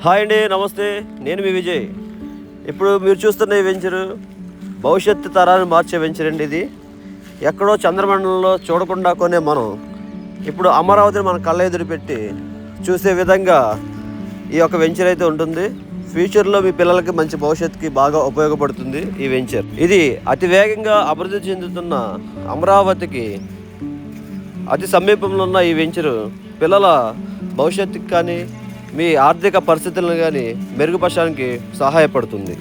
Hi అండి, నమస్తే. నేను మీ విజయ్. ఇప్పుడు మీరు చూస్తున్న ఈ వెంచరు భవిష్యత్తు తరాన్ని మార్చే వెంచర్ అండి. ఇది ఎక్కడో చంద్రమండలంలో చూడకుండా కొనే మనం ఇప్పుడు అమరావతిని మన కళ్ళ ఎదురు పెట్టి చూసే విధంగా ఈ యొక్క వెంచర్ అయితే ఉంటుంది. ఫ్యూచర్లో మీ పిల్లలకి మంచి భవిష్యత్తుకి బాగా ఉపయోగపడుతుంది ఈ వెంచర్. ఇది అతి వేగంగా అభివృద్ధి చెందుతున్న అమరావతికి అతి సమీపంలో ఉన్న ఈ వెంచరు పిల్లల భవిష్యత్తుకి కానీ మీ ఆర్థిక పరిస్థితులను కానీ మెరుగుపరచడానికి సహాయపడుతుంది.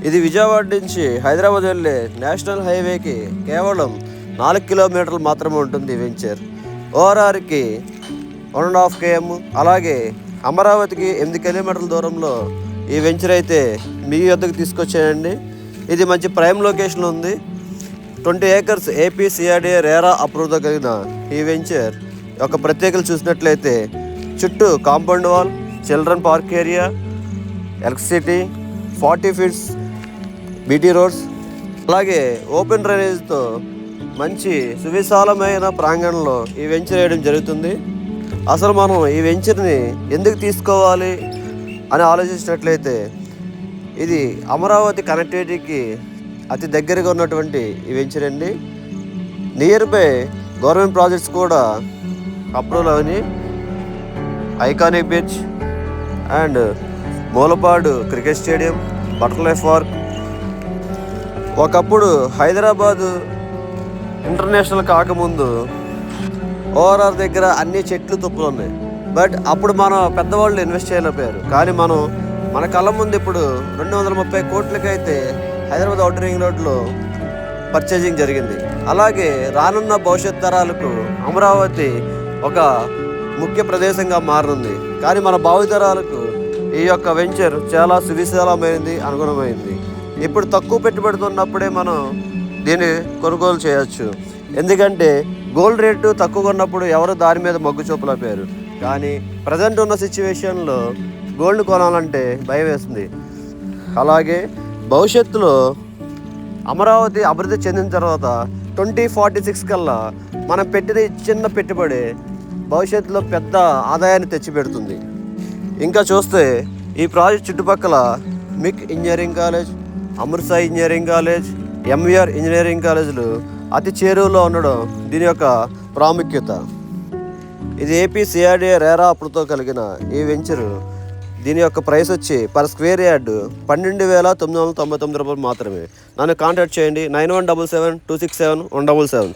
ఇది విజయవాడ నుంచి హైదరాబాద్ వెళ్ళే నేషనల్ హైవేకి కేవలం 4 కిలోమీటర్లు మాత్రమే ఉంటుంది ఈ వెంచర్. ఓఆర్ఆర్కి 1.5 km, అలాగే అమరావతికి 8 కిలోమీటర్ల దూరంలో ఈ వెంచర్ అయితే మీ వద్దకు తీసుకొచ్చాయండి. ఇది మంచి ప్రైమ్ లొకేషన్లో ఉంది. 20 acres ఏపీ సిఆర్డీఏ రేరా అప్రూవ్తో కలిగిన ఈ వెంచర్ యొక్క ప్రత్యేకతలు చూసినట్లయితే చుట్టూ compound wall, children park area, electricity, 40 feet BT roads, అలాగే ఓపెన్ డ్రైనేజ్తో మంచి సువిశాలమైన ప్రాంగణంలో ఈ వెంచర్ వేయడం జరుగుతుంది. అసలు మనం ఈ వెంచర్ని ఎందుకు తీసుకోవాలి అని ఆలోచించినట్లయితే ఇది అమరావతి కనెక్టివిటీకి అతి దగ్గరగా ఉన్నటువంటి ఈ వెంచర్ అండి. నియర్ బై గవర్నమెంట్ ప్రాజెక్ట్స్ కూడా approval Avani iconic beach and Mulapadu cricket stadium, butterfly park. ఒకప్పుడు హైదరాబాదు ఇంటర్నేషనల్ కాకముందు ఓఆర్ఆర్ దగ్గర అన్ని చెట్లు తుప్పులు ఉన్నాయి. బట్ అప్పుడు మన పెద్దవాళ్ళు ఇన్వెస్ట్ చేయలేకపోయారు. కానీ మన కళ్ళ ముందు ఇప్పుడు 230 కోట్లకైతే హైదరాబాద్ ఔటర్ రింగ్ రోడ్లో పర్చేజింగ్ జరిగింది. అలాగే రానున్న భవిష్యత్ తరాలకు అమరావతి ఒక ముఖ్య ప్రదేశంగా మారనుంది. కానీ మన భావితరాలకు ఈ యొక్క వెంచర్ చాలా సువిశాలమైనది, అనుగుణమైంది. ఇప్పుడు తక్కువ పెట్టుబడితో ఉన్నప్పుడే మనం దీన్ని కొనుగోలు చేయొచ్చు. ఎందుకంటే గోల్డ్ రేటు తక్కువగా ఉన్నప్పుడు ఎవరు దాని మీద మొగ్గు చూపలేపారు. కానీ ప్రజెంట్ ఉన్న సిచ్యువేషన్లో గోల్డ్ కొనాలంటే భయం వేస్తుంది. అలాగే భవిష్యత్తులో అమరావతి అభివృద్ధి చెందిన తర్వాత 2046 కల్లా మనం పెట్టిన చిన్న పెట్టుబడి భవిష్యత్తులో పెద్ద ఆదాయాన్ని తెచ్చిపెడుతుంది. ఇంకా చూస్తే ఈ ప్రాజెక్ట్ చుట్టుపక్కల మిక్ ఇంజనీరింగ్ కాలేజ్, అమృత్సా ఇంజనీరింగ్ కాలేజ్, ఎంవీఆర్ ఇంజనీరింగ్ కాలేజీలు అతి చేరువలో ఉండడం దీని యొక్క ప్రాముఖ్యత. ఇది ఏపీ సిఆర్డీఏ రేరా అప్రూవ్తో కలిగిన ఈ వెంచరు దీని యొక్క ప్రైస్ వచ్చి పర్ స్క్వేర్ యార్డ్ 12,999 రూపాయలు మాత్రమే. నన్ను కాంటాక్ట్ చేయండి 9177 267 177.